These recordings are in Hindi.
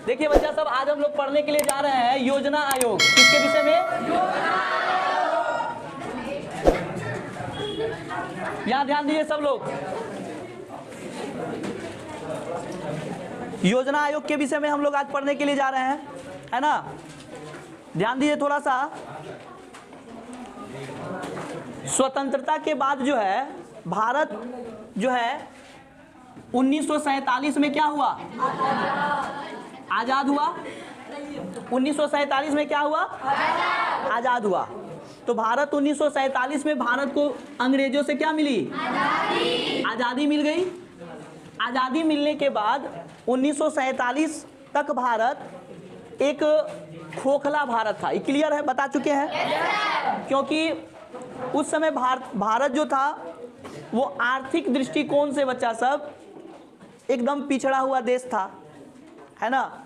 देखिए बच्चा सब, आज हम लोग पढ़ने के लिए जा रहे हैं योजना आयोग। किसके विषय में? यहां ध्यान दीजिए सब लोग, योजना आयोग के विषय में हम लोग आज पढ़ने के लिए जा रहे हैं, है ना। ध्यान दीजिए थोड़ा सा। स्वतंत्रता के बाद जो है भारत जो है 1947 में क्या हुआ? आजाद हुआ। 1947 में क्या हुआ? आजाद हुआ। तो भारत 1947 में भारत को अंग्रेजों से क्या मिली? आजादी मिल गई। आजादी मिलने के बाद 1947 तक भारत एक खोखला भारत था। ये क्लियर है, बता चुके हैं। क्योंकि उस समय भारत जो था वो आर्थिक दृष्टिकोण से बच्चा सब एकदम पिछड़ा हुआ देश था, है ना।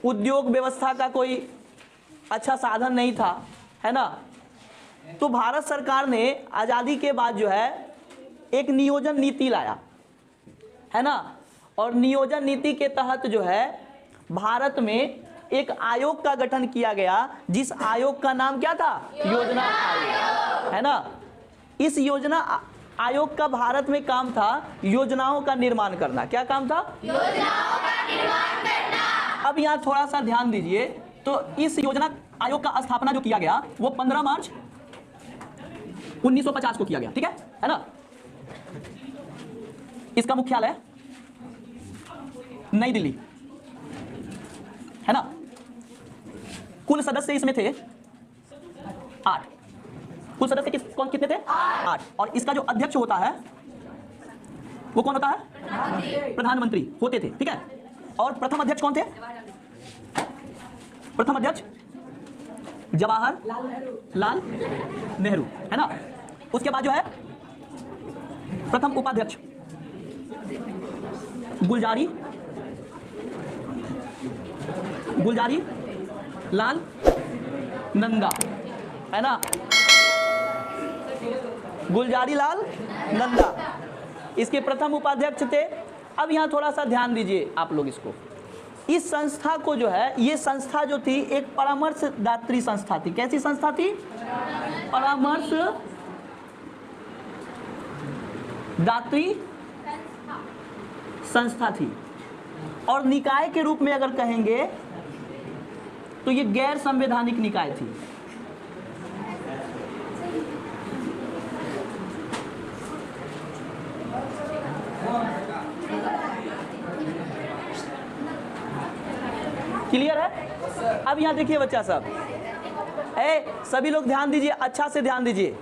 उद्योग व्यवस्था का कोई अच्छा साधन नहीं था, है ना। तो भारत सरकार ने आज़ादी के बाद जो है एक नियोजन नीति लाया, है ना। और नियोजन नीति के तहत जो है भारत में एक आयोग का गठन किया गया, जिस आयोग का नाम क्या था? योजना आयोग, है ना। इस योजना आयोग का भारत में काम था योजनाओं का निर्माण करना। क्या काम था? योजनाओं का निर्माण करना। अब यहाँ थोड़ा सा ध्यान दीजिए। तो इस योजना आयोग का स्थापना जो किया गया वो 15 मार्च 1950 को किया गया, ठीक है ना। इसका मुख्यालय नई दिल्ली, है ना। कुल सदस्य इसमें थे 8। कुल सदस्य कितने थे? 8। और इसका जो अध्यक्ष होता है वो कौन होता है? प्रधानमंत्री होते थे, ठीक है। और प्रथम अध्यक्ष कौन थे? प्रथम अध्यक्ष जवाहरलाल नेहरू, है ना। उसके बाद जो है प्रथम उपाध्यक्ष गुलजारी लाल नंदा, है ना। गुलजारी लाल नंदा इसके प्रथम उपाध्यक्ष थे। अब यहाँ थोड़ा सा ध्यान दीजिए आप लोग इसको। इस संस्था को जो है, ये संस्था जो थी एक परामर्शदात्री संस्था थी। कैसी संस्था थी? परामर्शदात्री संस्था थी। और निकाय के रूप में अगर कहेंगे तो ये गैर संवैधानिक निकाय थी। क्लियर है? अब यहां देखिए बच्चा सब, सभी लोग ध्यान दीजिए, अच्छा से ध्यान दीजिए।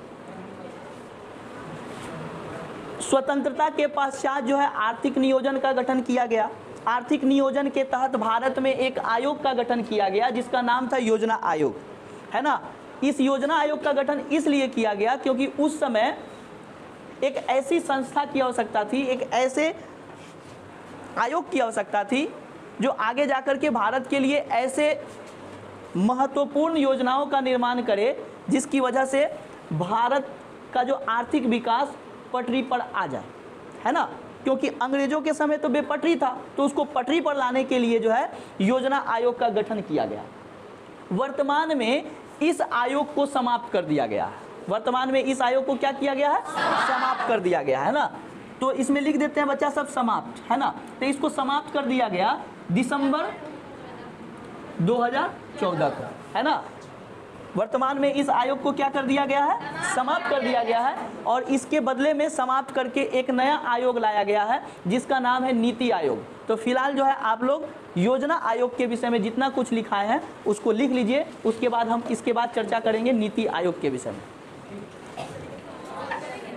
स्वतंत्रता के पश्चात जो है आर्थिक नियोजन का गठन किया गया। आर्थिक नियोजन के तहत भारत में एक आयोग का गठन किया गया जिसका नाम था योजना आयोग, है ना। इस योजना आयोग का गठन इसलिए किया गया क्योंकि उस समय एक ऐसी संस्था की आवश्यकता थी, एक ऐसे आयोग की आवश्यकता थी जो आगे जाकर के भारत के लिए ऐसे महत्वपूर्ण योजनाओं का निर्माण करे जिसकी वजह से भारत का जो आर्थिक विकास पटरी पर आ जाए, है ना। क्योंकि अंग्रेजों के समय तो बेपटरी था, तो उसको पटरी पर लाने के लिए जो है योजना आयोग का गठन किया गया। वर्तमान में इस आयोग को समाप्त कर दिया गया है। वर्तमान में इस आयोग को क्या किया गया है? समाप्त कर दिया गया है ना। तो इसमें लिख देते हैं बच्चा सब समाप्त, है ना। तो इसको समाप्त कर दिया गया दिसंबर 2014 को, है ना। वर्तमान में इस आयोग को क्या कर दिया गया है? समाप्त कर दिया गया है। और इसके बदले में समाप्त करके एक नया आयोग लाया गया है जिसका नाम है नीति आयोग। तो फिलहाल जो है आप लोग योजना आयोग के विषय में जितना कुछ लिखाए हैं उसको लिख लीजिए। उसके बाद हम इसके बाद चर्चा करेंगे नीति आयोग के विषय में।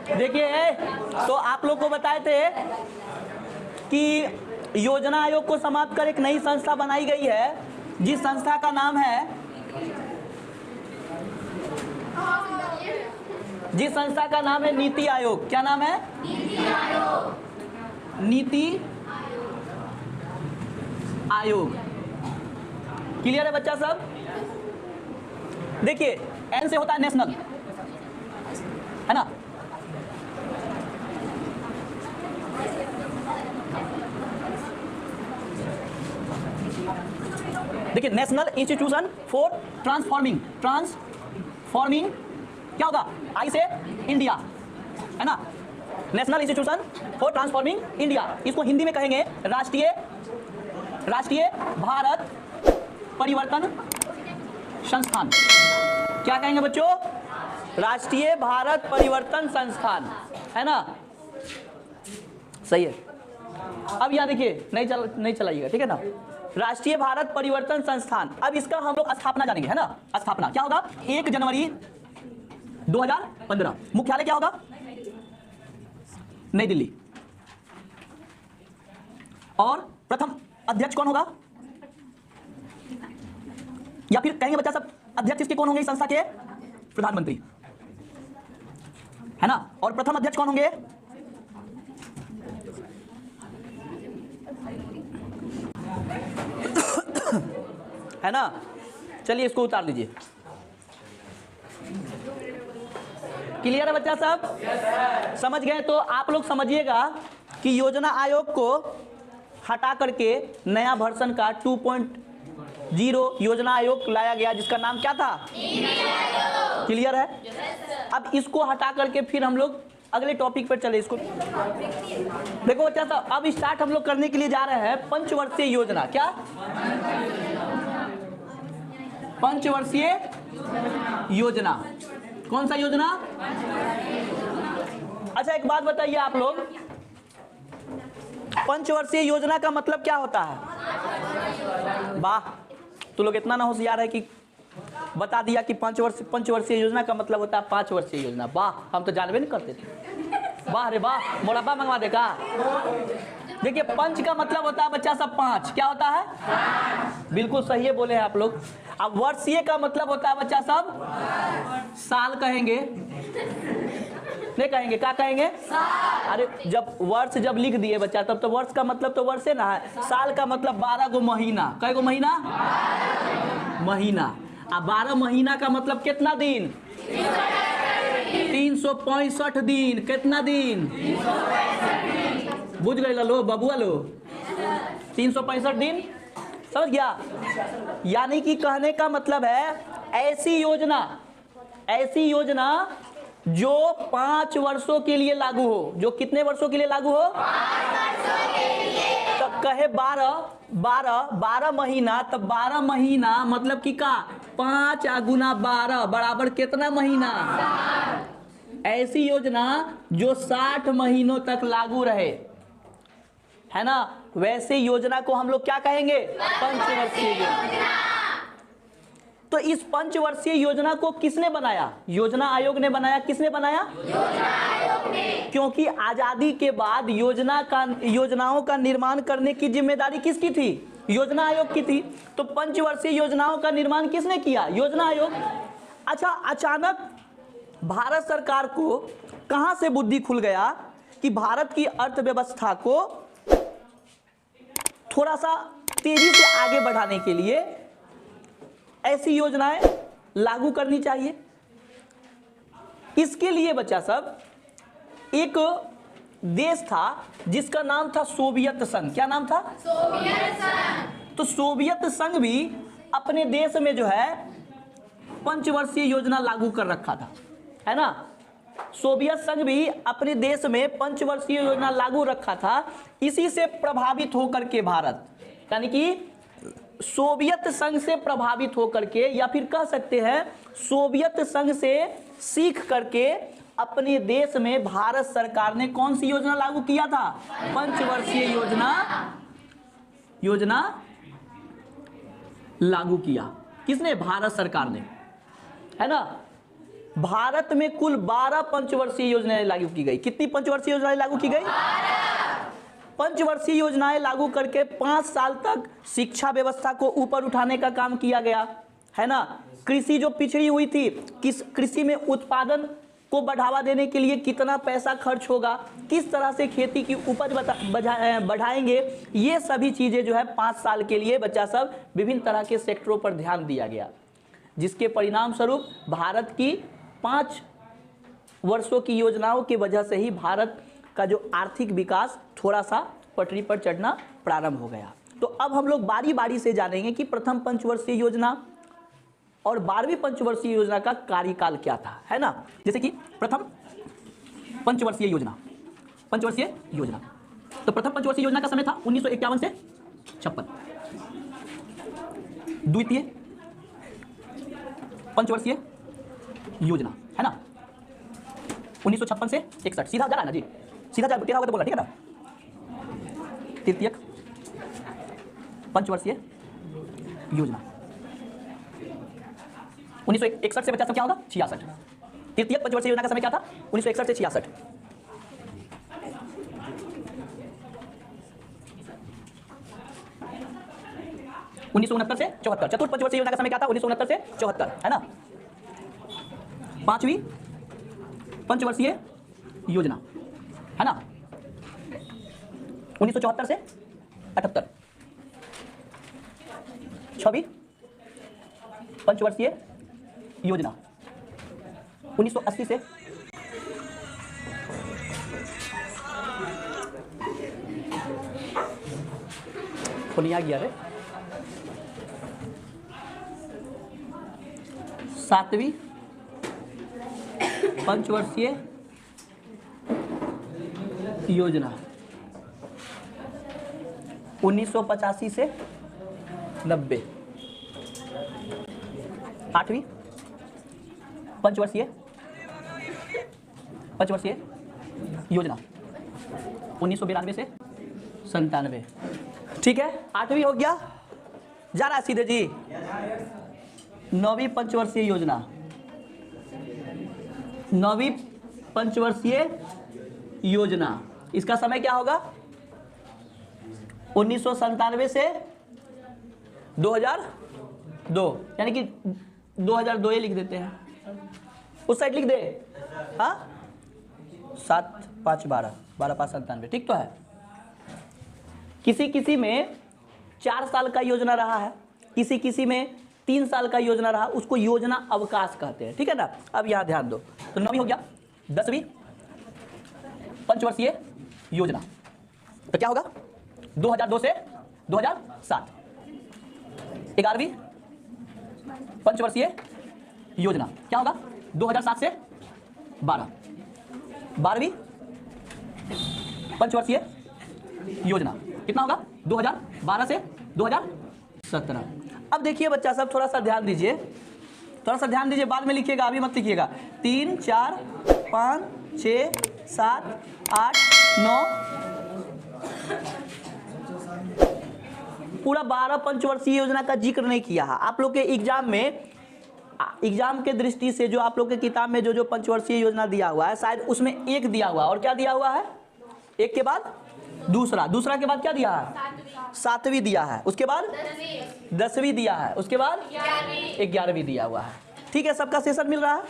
देखिए, तो आप लोग को बताए थे कि योजना आयोग को समाप्त कर एक नई संस्था बनाई गई है जिस संस्था का नाम है नीति आयोग। क्या नाम है? नीति आयोग। क्लियर है बच्चा सब? देखिए, एन से होता है नेशनल, है ना। देखिए नेशनल इंस्टीट्यूशन फॉर ट्रांसफॉर्मिंग क्या होगा, आई से इंडिया, है ना, national institution for transforming India, इसको हिंदी में कहेंगे राष्ट्रीय भारत परिवर्तन संस्थान। क्या कहेंगे बच्चों, राष्ट्रीय भारत परिवर्तन संस्थान, है ना, सही है। अब यहाँ देखिए नहीं चलाइएगा, ठीक है ना, राष्ट्रीय भारत परिवर्तन संस्थान। अब इसका हम लोग स्थापना जानेंगे, है ना, स्थापना क्या होगा, 1 जनवरी 2015। मुख्यालय क्या होगा, नई दिल्ली। और प्रथम अध्यक्ष कौन होगा, या फिर कहेंगे बच्चा सब अध्यक्ष इसके कौन होंगे, इस संस्था के प्रधानमंत्री, है ना। और प्रथम अध्यक्ष कौन होंगे, है ना। चलिए इसको उतार लीजिए। क्लियर है बच्चा सब, समझ गए। तो आप लोग समझिएगा कि योजना आयोग को हटा करके नया वर्जन का 2.0 योजना आयोग लाया गया, जिसका नाम क्या था, क्लियर है। अब इसको हटा करके फिर हम लोग अगले टॉपिक पर चले। इसको देखो बच्चा साहब, अब स्टार्ट हम लोग करने के लिए जा रहे हैं पंचवर्षीय योजना। क्या, पंचवर्षीय योजना। कौन सा योजना, अच्छा एक बात बताइए आप लोग, पंचवर्षीय योजना का मतलब क्या होता है। वाह, तो लोग इतना ना होशियार है कि बता दिया कि पंचवर्षीय योजना का मतलब होता है 5 वर्षीय योजना। वाह, हम तो जानबे नहीं करते थे। वाह रे वाह, मुरब्बा मंगवा देगा। देखिए पंच का मतलब होता है बच्चा सब 5, क्या होता है, बिल्कुल सही है बोले हैं आप लोग। अब वर्षीय का मतलब होता है बच्चा सब साल, कहेंगे नहीं कहेंगे, क्या कहेंगे, अरे जब वर्ष जब लिख दिए बच्चा, तब तो वर्ष का मतलब तो वर्ष है ना है। साल का मतलब 12 गो महीना, कै गो महीना, महीना। अब 12 महीना का मतलब कितना दिन, 365 दिन। कितना दिन, बुझ गए लो बबुआ लो, 365 दिन, समझ गया। यानी कि कहने का मतलब है ऐसी योजना जो 5 वर्षों के लिए लागू हो। जो कितने वर्षों के लिए लागू हो, 5 वर्षों के लिए। तो कहे 12 महीना, तब 12 महीना मतलब कि का 5 गुना 12 बराबर कितना महीना, ऐसी योजना जो 60 महीनों तक लागू रहे, है ना। वैसे योजना को हम लोग क्या कहेंगे, पंचवर्षीय योजना। तो इस पंचवर्षीय योजना को किसने बनाया, योजना आयोग ने बनाया। किसने बनाया, योजना आयोग ने। क्योंकि आजादी के बाद योजनाओं का निर्माण करने की जिम्मेदारी किसकी थी, योजना आयोग की थी। तो पंचवर्षीय योजनाओं का निर्माण किसने किया, योजना आयोग। अच्छा, अचानक भारत सरकार को कहां से बुद्धि खुल गया कि भारत की अर्थव्यवस्था को थोड़ा सा तेजी से आगे बढ़ाने के लिए ऐसी योजनाएं लागू करनी चाहिए। इसके लिए बच्चा सब एक देश था जिसका नाम था सोवियत संघ। क्या नाम था, सोवियत संघ। तो सोवियत संघ भी अपने देश में जो है पंचवर्षीय योजना लागू कर रखा था, है ना। सोवियत संघ भी अपने देश में पंचवर्षीय योजना लागू रखा था। इसी से प्रभावित होकर के भारत, यानी कि सोवियत संघ से प्रभावित होकर के, या फिर कह सकते हैं सोवियत संघ से सीख करके अपने देश में भारत सरकार ने कौन सी योजना लागू किया था, पंचवर्षीय योजना लागू किया। किसने, भारत सरकार ने, है ना। भारत में कुल 12 पंचवर्षीय योजनाएं लागू की गई। कितनी पंचवर्षीय योजनाएं लागू की गई, 12 पंचवर्षीय योजनाएं लागू करके 5 साल तक शिक्षा व्यवस्था को ऊपर उठाने का काम किया गया, है ना। कृषि जो पिछड़ी हुई थी, कृषि में उत्पादन को बढ़ावा देने के लिए कितना पैसा खर्च होगा, किस तरह से खेती की उपज बढ़ाएंगे, ये सभी चीजें जो है 5 साल के लिए बच्चा सब विभिन्न तरह के सेक्टरों पर ध्यान दिया गया, जिसके परिणाम स्वरूप भारत की 5 वर्षों की योजनाओं की वजह से ही भारत का जो आर्थिक विकास थोड़ा सा पटरी पर चढ़ना प्रारंभ हो गया। तो अब हम लोग बारी बारी से जानेंगे कि प्रथम पंचवर्षीय योजना और 12वीं पंचवर्षीय योजना का कार्यकाल क्या था, है ना। जैसे कि प्रथम पंचवर्षीय योजना, तो प्रथम पंचवर्षीय योजना का समय था 1951 से 56। द्वितीय पंचवर्षीय योजना, है ना, 1956 से 61। सीधा जा रहा है ना जी, सीधा जा टेढ़ा होगा तो बोला, ठीक है ना। तृतीय पंचवर्षीय योजना 1961 से बच्चा सब क्या होगा 66। तृतीय पंचवर्षीय योजना का समय क्या था 1961 से 66। उन्नीस से 74। चतुर्थ पंचवर्षीय योजना का समय क्या था 1969 से 74, है ना। पांचवी पंचवर्षीय योजना, है ना, 1974 से 78। छठी पंचवर्षीय योजना 1980 से 7वीं पंचवर्षीय योजना 1985 से 90। 8वीं पंचवर्षीय योजना 1992 से 97। ठीक है, 8वीं हो गया, जा रहा है सीधे जी। 9वीं पंचवर्षीय योजना, 9वीं पंचवर्षीय योजना, इसका समय क्या होगा 1997 से 2002, यानी कि 2002 ही लिख देते हैं, उस साइड लिख दे। हाँ, 7 5 12 12 5 97, ठीक तो है। किसी में 4 साल का योजना रहा है, किसी में 3 साल का योजना रहा, उसको योजना अवकाश कहते हैं, ठीक है ना। अब यहां ध्यान दो, तो 9वीं हो गया। 10वीं पंचवर्षीय योजना तो क्या होगा 2002 से 2007। 11वीं पंचवर्षीय योजना क्या होगा 2007 से 12। 12वीं पंचवर्षीय योजना कितना होगा 2012 से 2017। अब देखिए बच्चा सब, थोड़ा सा ध्यान दीजिए, बाद में लिखिएगा, अभी मत लिखिएगा। 3 4 5 6 7 8 9 पूरा 12 पंचवर्षीय योजना का जिक्र नहीं किया है। आप लोग के एग्जाम के दृष्टि से जो आप लोग के किताब में जो पंचवर्षीय योजना दिया हुआ है, शायद उसमें एक दिया हुआ है, और क्या दिया हुआ है, एक के बाद दूसरा के बाद क्या दिया है 7वीं दिया है, उसके बाद 10वीं दिया है, उसके बाद 11वीं दिया हुआ है। ठीक है, सबका सेशन मिल रहा है,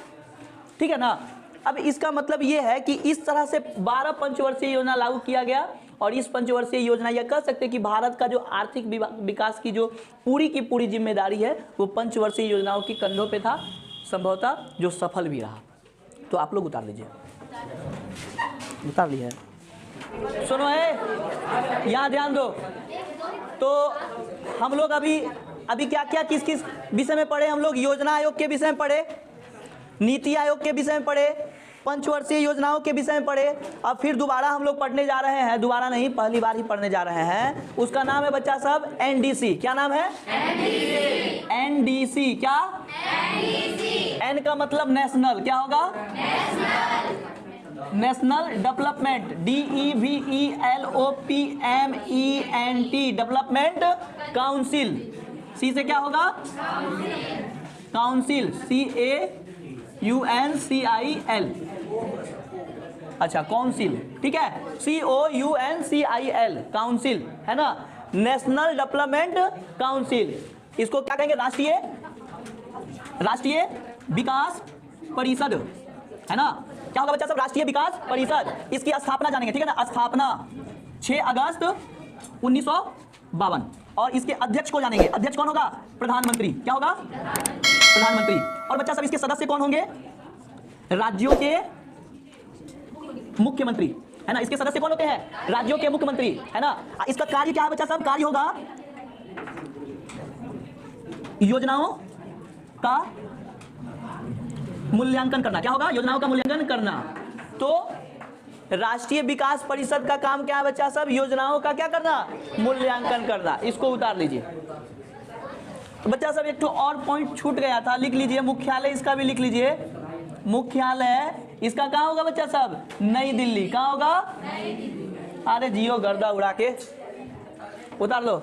ठीक है ना। अब इसका मतलब ये है कि इस तरह से 12 पंचवर्षीय योजना लागू किया गया, और इस पंचवर्षीय योजना यह कह सकते हैं कि भारत का जो आर्थिक विकास की जो पूरी की पूरी जिम्मेदारी है वो पंचवर्षीय योजनाओं की कंधों पे था, संभवतः जो सफल भी रहा। तो आप लोग उतार लीजिए, उतार लिया है। सुनो है, यहाँ ध्यान दो। तो हम लोग अभी क्या किस विषय में पढ़े, हम लोग योजना आयोग के विषय में पढ़े, नीति आयोग के विषय में पढ़े, पंचवर्षीय योजनाओं के विषय में पढ़े। अब फिर दोबारा हम लोग पढ़ने जा रहे हैं, दोबारा नहीं पहली बार ही पढ़ने जा रहे हैं, उसका नाम है बच्चा सब एनडीसी। क्या नाम है एनडीसी। क्या एन का मतलब नेशनल, क्या होगा national development, DEVELOPMENT development council. C से क्या होगा काउंसिल, CAUNCIL, अच्छा काउंसिल, ठीक है, COUNCIL काउंसिल, है ना, नेशनल डेवलपमेंट काउंसिल। इसको क्या कहेंगे राष्ट्रीय विकास परिषद, है ना। क्या होगा बच्चा सब राष्ट्रीय विकास परिषद। इसकी स्थापना जानेंगे, ठीक है ना, स्थापना 6 अगस्त 1952। और इसके अध्यक्ष को जानेंगे, अध्यक्ष कौन होगा प्रधानमंत्री। क्या होगा प्रधानमंत्री। और बच्चा सब इसके सदस्य कौन होंगे राज्यों के मुख्यमंत्री, है ना। इसके सदस्य कौन होते हैं राज्यों के मुख्यमंत्री, है ना। इसका कार्य क्या है बच्चा सब, कार्य होगा योजनाओं का मूल्यांकन करना। क्या होगा? योजनाओं का मूल्यांकन करना। तो राष्ट्रीय विकास परिषद का काम क्या है बच्चा सब? योजनाओं का क्या करना? मूल्यांकन करना। इसको उतार लीजिए। तो बच्चा सब एक तो और पॉइंट छूट गया था, लिख लीजिए। मुख्यालय इसका भी लिख लीजिए। मुख्यालय इसका कहाँ होगा बच्चा सब? नई दिल्ली। कहाँ होगा? अरे जियो गर्दा उड़ा के, उतार लो।